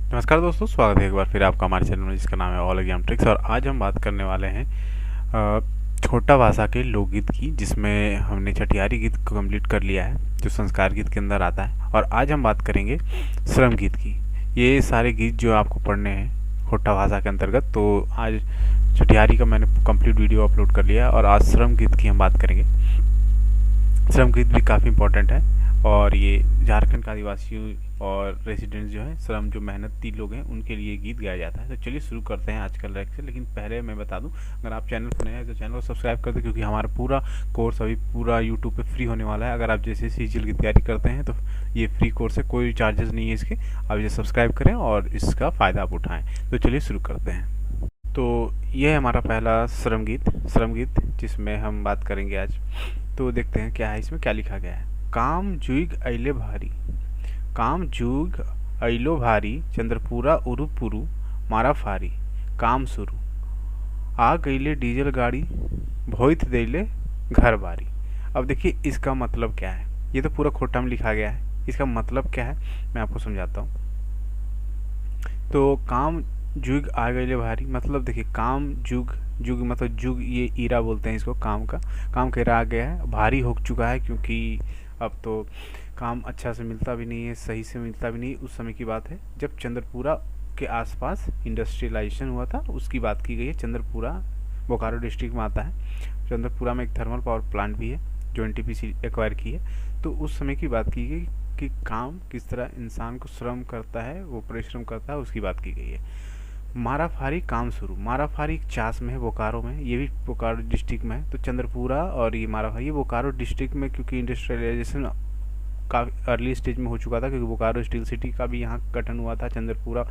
नमस्कार दोस्तों, स्वागत है एक बार फिर आपका हमारे चैनल में जिसका नाम है ऑल एग्जाम ट्रिक्स। और आज हम बात करने वाले हैं छोटा भाषा के लोकगीत की, जिसमें हमने छठियारी गीत को कंप्लीट कर लिया है जो संस्कार गीत के अंदर आता है। और आज हम बात करेंगे श्रम गीत की। ये सारे गीत जो आपको पढ़ने हैं छोटा भाषा के अंतर्गत, तो आज छठियारी का मैंने कंप्लीट वीडियो अपलोड कर लिया है और आज श्रम गीत की हम बात करेंगे। श्रम गीत भी काफ़ी इंपॉर्टेंट है और ये झारखंड का आदिवासियों और रेसिडेंट्स जो हैं, श्रम जो मेहनती लोग हैं, उनके लिए गीत गाया जाता है। तो चलिए शुरू करते हैं आज का लेक्चर। लेकिन पहले मैं बता दूं, अगर आप चैनल पर नए हैं तो चैनल को सब्सक्राइब कर दें, क्योंकि हमारा पूरा कोर्स अभी पूरा यूट्यूब पे फ्री होने वाला है। अगर आप जैसे सीजीएल की तैयारी करते हैं तो ये फ्री कोर्स है, कोई चार्जेस नहीं है इसके। आप इसे सब्सक्राइब करें और इसका फ़ायदा आप उठाएँ। तो चलिए शुरू करते हैं। तो ये है हमारा पहला श्रम गीत जिसमें हम बात करेंगे आज। तो देखते हैं क्या है, इसमें क्या लिखा गया है। काम जुग अइले भारी, काम जुग अइलो भारी, चंद्रपुरा उरुपुरु मारा फारी, काम शुरू आ गईले डीजल गाड़ी, भोइत देले घर बारी। अब देखिए इसका मतलब क्या है। ये तो पूरा खोटा में लिखा गया है, इसका मतलब क्या है मैं आपको समझाता हूँ। तो काम जुग आ गईले भारी मतलब देखिए, काम जुग, जुग मतलब जुग, ये ईरा बोलते हैं इसको, काम का। काम का ईरा आ गया है, भारी हो चुका है, क्योंकि अब तो काम अच्छा से मिलता भी नहीं है, सही से मिलता भी नहीं। उस समय की बात है जब चंद्रपुरा के आसपास इंडस्ट्रियलाइजेशन हुआ था, उसकी बात की गई है। चंद्रपुरा बोकारो डिस्ट्रिक्ट में आता है। चंद्रपुरा में एक थर्मल पावर प्लांट भी है जो एनटीपीसी एक्वायर की है। तो उस समय की बात की गई कि काम किस तरह इंसान को श्रम करता है, वो परिश्रम करता है, उसकी बात की गई है। माराफारी काम शुरू, माराफारी चास में है, बोकारो में, ये भी बोकारो डिस्ट्रिक्ट में है। तो चंद्रपुरा और ये माराफारी, ये बोकारो डिस्ट्रिक्ट में, क्योंकि इंडस्ट्रियलाइजेशन काफ़ी अर्ली स्टेज में हो चुका था, क्योंकि बोकारो स्टील सिटी का भी यहाँ गठन हुआ था, चंद्रपुरा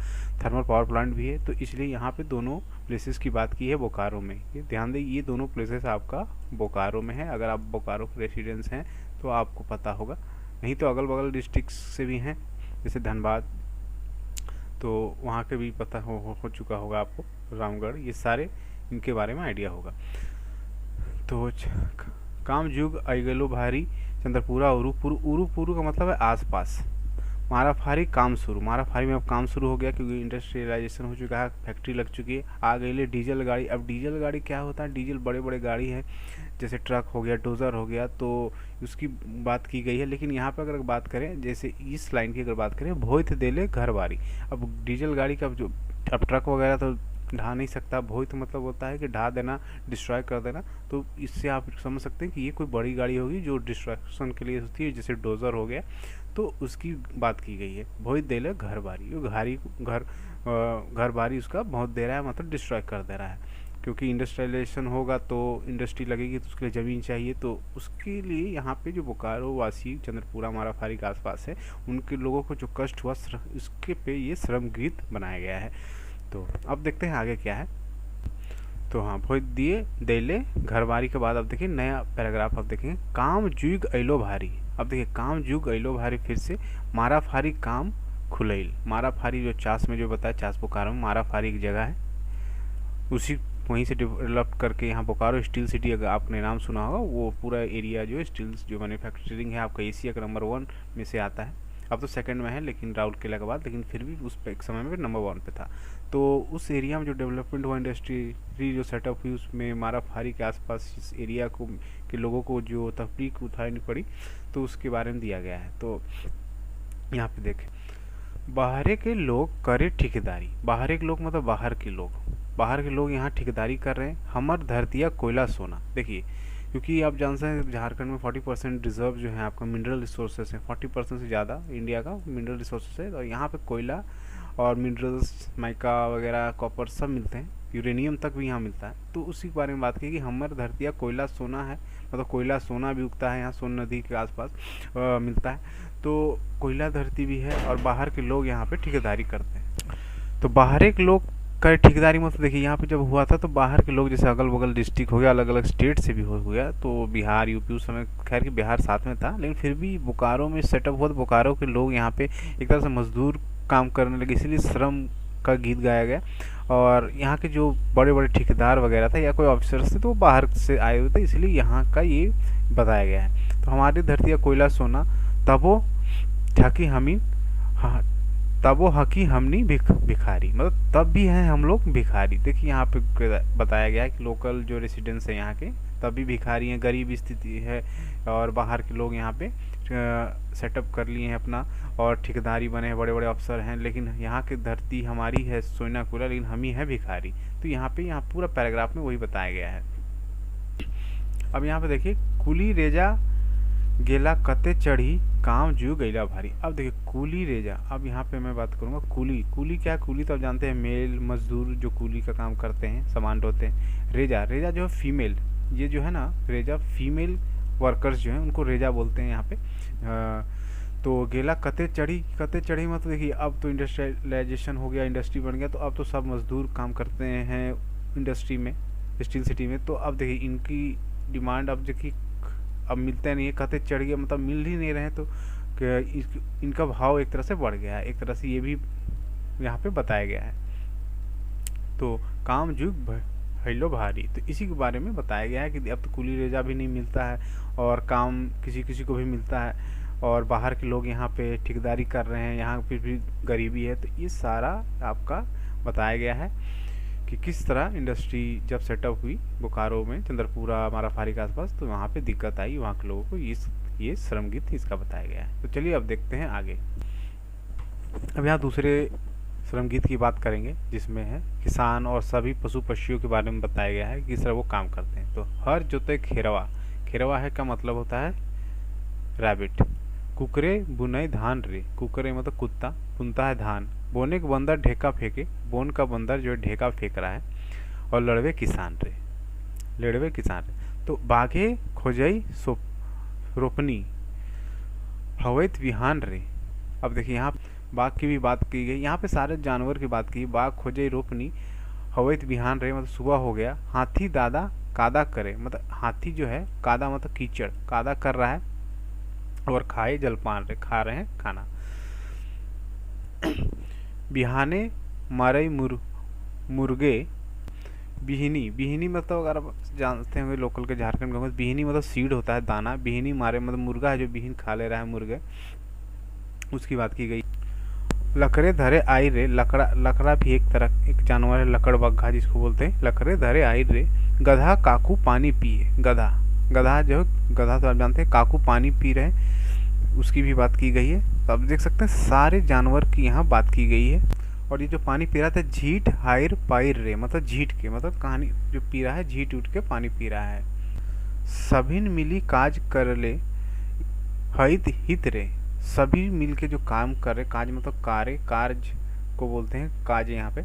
थर्मल पावर प्लांट भी है। तो इसलिए यहाँ पे दोनों प्लेसेस की बात की है बोकारो में। ये ध्यान दें, ये दोनों प्लेसेस आपका बोकारो में है। अगर आप बोकारो के रेसिडेंट्स हैं तो आपको पता होगा, नहीं तो अगल बगल डिस्ट्रिक्ट से भी हैं, जैसे धनबाद, तो वहाँ के भी पता हो चुका होगा आपको, रामगढ़, ये सारे इनके बारे में आइडिया होगा। तो काम जुग अइगलो भारी, चंद्रपुरा उरुपुरु, उरुपुरु का मतलब है आसपास। माराफारी काम शुरू, माराफारी में अब काम शुरू हो गया, क्योंकि इंडस्ट्रियलाइजेशन हो चुका है, फैक्ट्री लग चुकी है। आ गई डीजल गाड़ी। अब डीजल गाड़ी क्या होता है, डीजल बड़े बड़े गाड़ी हैं, जैसे ट्रक हो गया, डोजर हो गया, तो उसकी बात की गई है। लेकिन यहाँ पर अगर बात करें, जैसे इस लाइन की अगर बात करें, भोइत देले घर बारी। अब डीजल गाड़ी का जो, अब ट्रक वगैरह तो ढा नहीं सकता, भोइत मतलब होता है कि ढा देना, डिस्ट्रॉय कर देना। तो इससे आप समझ सकते हैं कि ये कोई बड़ी गाड़ी होगी जो डिस्ट्रक्शन के लिए होती है, जैसे डोजर हो गया, तो उसकी बात की गई है। भोइत देले घर बारी, घर बारी उसका बहुत दे रहा है, मतलब डिस्ट्रॉय कर दे रहा है। क्योंकि इंडस्ट्रियलाइजेशन होगा तो इंडस्ट्री लगेगी, तो उसके लिए ज़मीन चाहिए। तो उसके लिए यहाँ पे जो बोकारो वासी, चंद्रपुरा माराफारी के आसपास है, उनके लोगों को जो कष्ट हुआ, उसके पे ये श्रम गीत बनाया गया है। तो अब देखते हैं आगे क्या है। तो हाँ, भोज दिए देले घरबारी के बाद अब देखिए नया पैराग्राफ, अब देखेंगे काम जुग अइलो भारी। अब देखिए काम जुग अइलो भारी, फिर से माराफारी काम खुलैल। माराफारी जो चास में जो बताया, चास बोकारो में माराफारी एक जगह है, उसी वहीं से डेवलप करके यहाँ बोकारो स्टील सिटी, अगर आपने नाम सुना होगा, वो पूरा एरिया जो है स्टील्स जो मैन्युफैक्चरिंग है आपका एशिया का नंबर 1 में से आता है। अब तो सेकंड में है, लेकिन राउरकेला के बाद, लेकिन फिर भी उस पे एक समय में नंबर 1 पे था। तो उस एरिया में जो डेवलपमेंट हुआ, इंडस्ट्री जो सेटअप हुई, उसमें माराफारी के आसपास इस एरिया को के लोगों को जो तकलीफ उठानी पड़ी, तो उसके बारे में दिया गया है। तो यहाँ पे देखें, बाहर के लोग करे ठेकेदारी। बाहर के लोग मतलब बाहर के लोग यहाँ ठेकेदारी कर रहे हैं। हमर धरतिया कोयला सोना। देखिए, क्योंकि आप जानते हैं झारखंड में 40% रिजर्व जो है आपका मिनरल रिसोर्सेज है, 40% से ज़्यादा इंडिया का मिनरल रिसोर्सेज है। और यहाँ पे कोयला और मिनरल्स, माइका वगैरह, कॉपर सब मिलते हैं, यूरेनियम तक भी यहाँ मिलता है। तो उसी के बारे में बात की कि हमर धरतिया कोयला सोना है, मतलब कोयला सोना भी उगता है यहाँ, सोन नदी के आसपास मिलता है। तो कोयला धरती भी है, और बाहर के लोग यहाँ पे ठेकेदारी करते हैं। तो बाहर के लोग का ठेकेदारी मतलब देखिए, यहाँ पे जब हुआ था तो बाहर के लोग, जैसे अगल बगल डिस्ट्रिक्ट हो गया, अलग अलग स्टेट से भी हो गया, तो बिहार, यूपी, उस समय खैर कि बिहार साथ में था, लेकिन फिर भी बोकारो में सेटअप हुआ, तो बोकारो के लोग यहाँ पे एक तरह से मजदूर काम करने लगे, इसीलिए श्रम का गीत गाया गया। और यहाँ के जो बड़े बड़े ठेकेदार वगैरह था या कोई ऑफिसर्स थे, तो वो बाहर से आए हुए थे, इसलिए यहाँ का ये बताया गया है। तो हमारी धरती का कोयला सोना, तबो झाकी हमीन, हाँ तबो हकी हमनी भिखारी, मतलब तब भी हैं हम लोग भिखारी। देखिए यहाँ पे बताया गया है कि लोकल जो रेसिडेंट्स हैं यहाँ के तब भी भिखारी हैं, गरीब स्थिति है, और बाहर के लोग यहाँ पे सेटअप कर लिए हैं अपना, और ठेकेदारी बने हैं, बड़े बड़े अफसर हैं, लेकिन यहाँ की धरती हमारी है सोना कोला, लेकिन हम ही हैं भिखारी। तो यहाँ पूरा पैराग्राफ में वही बताया गया है। अब यहाँ पे देखिए, कुली रेजा गेला कते चढ़ी काम जू गैला भारी। अब देखिए कूली रेजा, अब यहाँ पे मैं बात करूँगा कुली क्या है? कुली तो आप जानते हैं मेल मजदूर जो कुली का काम करते हैं, सामान ढोते हैं। रेजा जो है फीमेल, ये जो है ना रेजा फीमेल वर्कर्स जो हैं उनको रेजा बोलते हैं यहाँ पे। तो गेला कते चढ़ी मतलब देखिए अब तो इंडस्ट्रियलाइजेशन हो गया, इंडस्ट्री बन गया, तो अब तो सब मजदूर काम करते हैं इंडस्ट्री में, स्टील सिटी में। तो अब देखिए इनकी डिमांड अब देखिए अब मिलते नहीं है, कते चढ़ गया मतलब मिल ही नहीं रहे, तो इनका भाव एक तरह से बढ़ गया है, एक तरह से ये भी यहाँ पे बताया गया है। तो काम जुग भैलो भारी, तो इसी के बारे में बताया गया है कि अब तो कुली रेजा भी नहीं मिलता है और काम किसी को भी मिलता है, और बाहर के लोग यहाँ पे ठेकेदारी कर रहे हैं, यहाँ फिर भी गरीबी है। तो ये सारा आपका बताया गया है कि किस तरह इंडस्ट्री जब सेटअप हुई बोकारो में, चंद्रपुरा माराफारी के आसपास, तो वहाँ पे दिक्कत आई वहाँ के लोगों को। ये श्रम गीत इसका बताया गया है। तो चलिए अब देखते हैं आगे। अब यहाँ दूसरे श्रम गीत की बात करेंगे जिसमें है किसान और सभी पशु पक्षियों के बारे में बताया गया है कि किस तरह वो काम करते हैं। तो हर जोते खेरवा है का मतलब होता है रैबिट। कुकरे बुनई धान रे, कुकरे मतलब कुत्ता, बुनता है धान। बोने का बंदर ढेका फेंके, बोन का बंदर जो है ढेका फेंक रहा है। और लड़वे किसान रे। तो बाघे खोजई रोपनी हवैत विहान रे। अब देखिए यहाँ बाघ की भी बात की गई, यहाँ पे सारे जानवर की बात की। बाघ खोजई रोपनी हवैत विहान रे मतलब सुबह हो गया। हाथी दादा कादा करे, मतलब हाथी जो है, कादा मतलब कीचड़, कादा कर रहा है। और खाए जलपान रे, खा रहे हैं खाना। बिहाने मारई मुर्गे बिहनी मतलब अगर आप जानते होंगे लोकल के झारखंड में, बिहनी मतलब सीड होता है दाना, बिहनी मारे मतलब मुर्गा है जो बिहन खा ले रहा है मुर्गे, उसकी बात की गई। लकड़े धरे आई रे, लकड़ा भी एक जानवर है, लकड़ बग्घा जिसको बोलते हैं। लकड़े धरे आई रे, गधा काकू पानी पिए। गधा जो गधा तो आप जानते हैं, काकू पानी पी रहे, उसकी भी बात की गई है। तो आप देख सकते हैं सारे जानवर की यहाँ बात की गई है। और ये जो पानी पी रहा था, झीट हायर पायर रे, मतलब झीट के, मतलब कहानी जो पी रहा है झीट उठ के पानी पी रहा है। सभिन मिली काज कर ले हित रे, सभी मिल के जो काम कर रहे, काज मतलब कार्य को बोलते हैं काज यहाँ पे।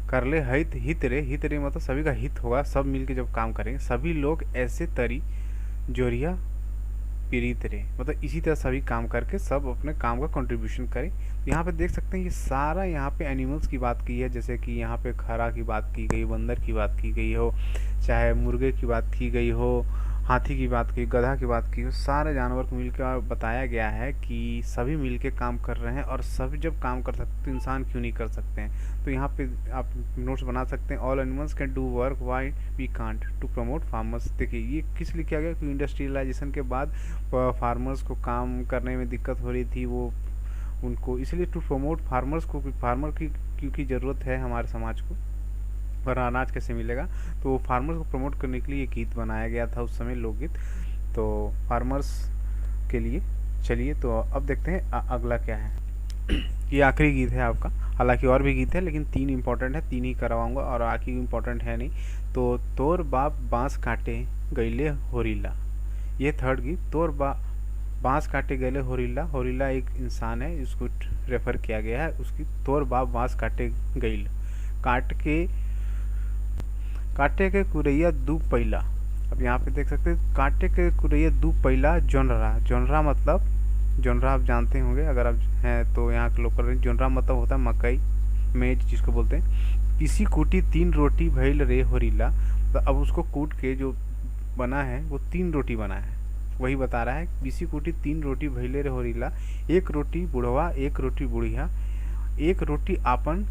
कर ले हित रे मतलब सभी का हित होगा, सब मिल के जब काम करेंगे। सभी लोग ऐसे तरी जोरिया पीड़ित रे, मतलब इसी तरह सभी काम करके सब अपने काम का कंट्रीब्यूशन करें। यहाँ पे देख सकते हैं ये सारा यहाँ पे एनिमल्स की बात की है, जैसे कि यहाँ पे खरा की बात की गई, बंदर की बात की गई हो, चाहे मुर्गे की बात की गई हो, हाथी की बात की, गधा की बात की हो, सारे जानवर को मिलकर बताया गया है कि सभी मिलके काम कर रहे हैं। और सभी जब काम कर सकते तो इंसान क्यों नहीं कर सकते हैं। तो यहाँ पे आप नोट्स बना सकते हैं, all animals can do work why we can't to promote farmers. देखिए ये किस लिए किया गया कि इंडस्ट्रियलाइजेशन के बाद फार्मर्स को काम करने में दिक्कत हो रही थी, वो उनको इसलिए टू प्रमोट फार्मर्स को, फार्मर की क्योंकि ज़रूरत है हमारे समाज को, वरना अनाज कैसे मिलेगा। तो फार्मर्स को प्रमोट करने के लिए ये गीत बनाया गया था उस समय, लोकगीत, तो फार्मर्स के लिए। चलिए तो अब देखते हैं अगला क्या है। ये आखिरी गीत है आपका, हालांकि और भी गीत है लेकिन 3 इंपॉर्टेंट है, 3 ही करवाऊंगा और आखिरी इंपॉर्टेंट है नहीं। तो तोर बाप बांस काटे गईले होरीला, ये थर्ड गीत। तोर बांस काटे गईले होरीला एक इंसान है, इसको रेफर किया गया है उसकी। तोर बाप बांस काटे गईल, काटे के कुरैया दू पहिला। अब यहाँ पे देख सकते हैं काटे के कुरैया दू पहिला जोनरा मतलब, जोनरा आप जानते होंगे अगर आप हैं तो यहाँ के लोकल। जोनरा मतलब होता है मकई, मेज जिसको बोलते हैं। इसी कूटी 3 रोटी भइल रे होरीला, तो अब उसको कूट के जो बना है वो 3 रोटी बना है, वही बता रहा है। इसी कूटी 3 रोटी भइले रे होरीला, 1 रोटी बुढ़वा 1 रोटी बुढ़िया, 1 रोटी आपन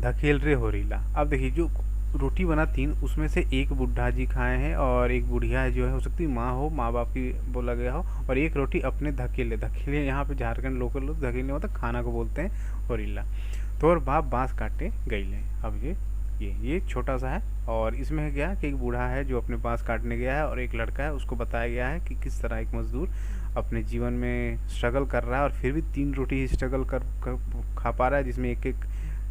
धकेल रे होरीला। अब देखिए जो रोटी बना 3, उसमें से एक बुढ़ा जी खाए हैं और एक बुढ़िया है, जो है हो सकती माँ हो, माँ बाप की बोला गया हो, और एक रोटी अपने धकेले। धकेले यहाँ पे झारखंड लोकल लोग धकेले मतलब खाना को बोलते हैं, और इल्ला। तो और बाप बांस काटे गईले। अब ये छोटा सा है, और इसमें है क्या कि एक बूढ़ा है जो अपने बांस काटने गया है, और एक लड़का है, उसको बताया गया है कि किस तरह एक मजदूर अपने जीवन में स्ट्रगल कर रहा है, और फिर भी 3 रोटी ही स्ट्रगल कर खा पा रहा है, जिसमें एक एक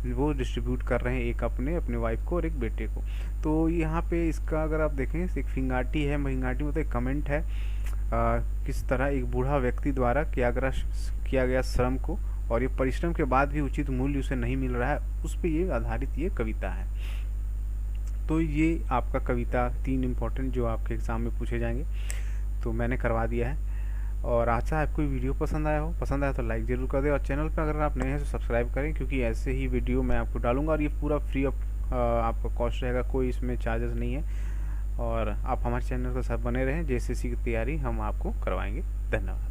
वो डिस्ट्रीब्यूट कर रहे हैं, एक अपने वाइफ को और एक बेटे को। तो यहाँ पे इसका अगर आप देखें, एक फिंगाटी है, फिंगाटी मतलब एक कमेंट है, किस तरह एक बूढ़ा व्यक्ति द्वारा किया गया श्रम को, और ये परिश्रम के बाद भी उचित मूल्य उसे नहीं मिल रहा है, उस पर ये आधारित ये कविता है। तो ये आपका कविता 3 इम्पोर्टेंट जो आपके एग्ज़ाम में पूछे जाएंगे, तो मैंने करवा दिया है। और आशा है आपको वीडियो पसंद आया तो लाइक ज़रूर कर दें, और चैनल पर अगर आप नए हैं तो सब्सक्राइब करें, क्योंकि ऐसे ही वीडियो मैं आपको डालूंगा, और ये पूरा फ्री ऑफ आपका कॉस्ट रहेगा, कोई इसमें चार्जेस नहीं है। और आप हमारे चैनल के साथ बने रहें, JSSC की तैयारी हम आपको करवाएंगे। धन्यवाद।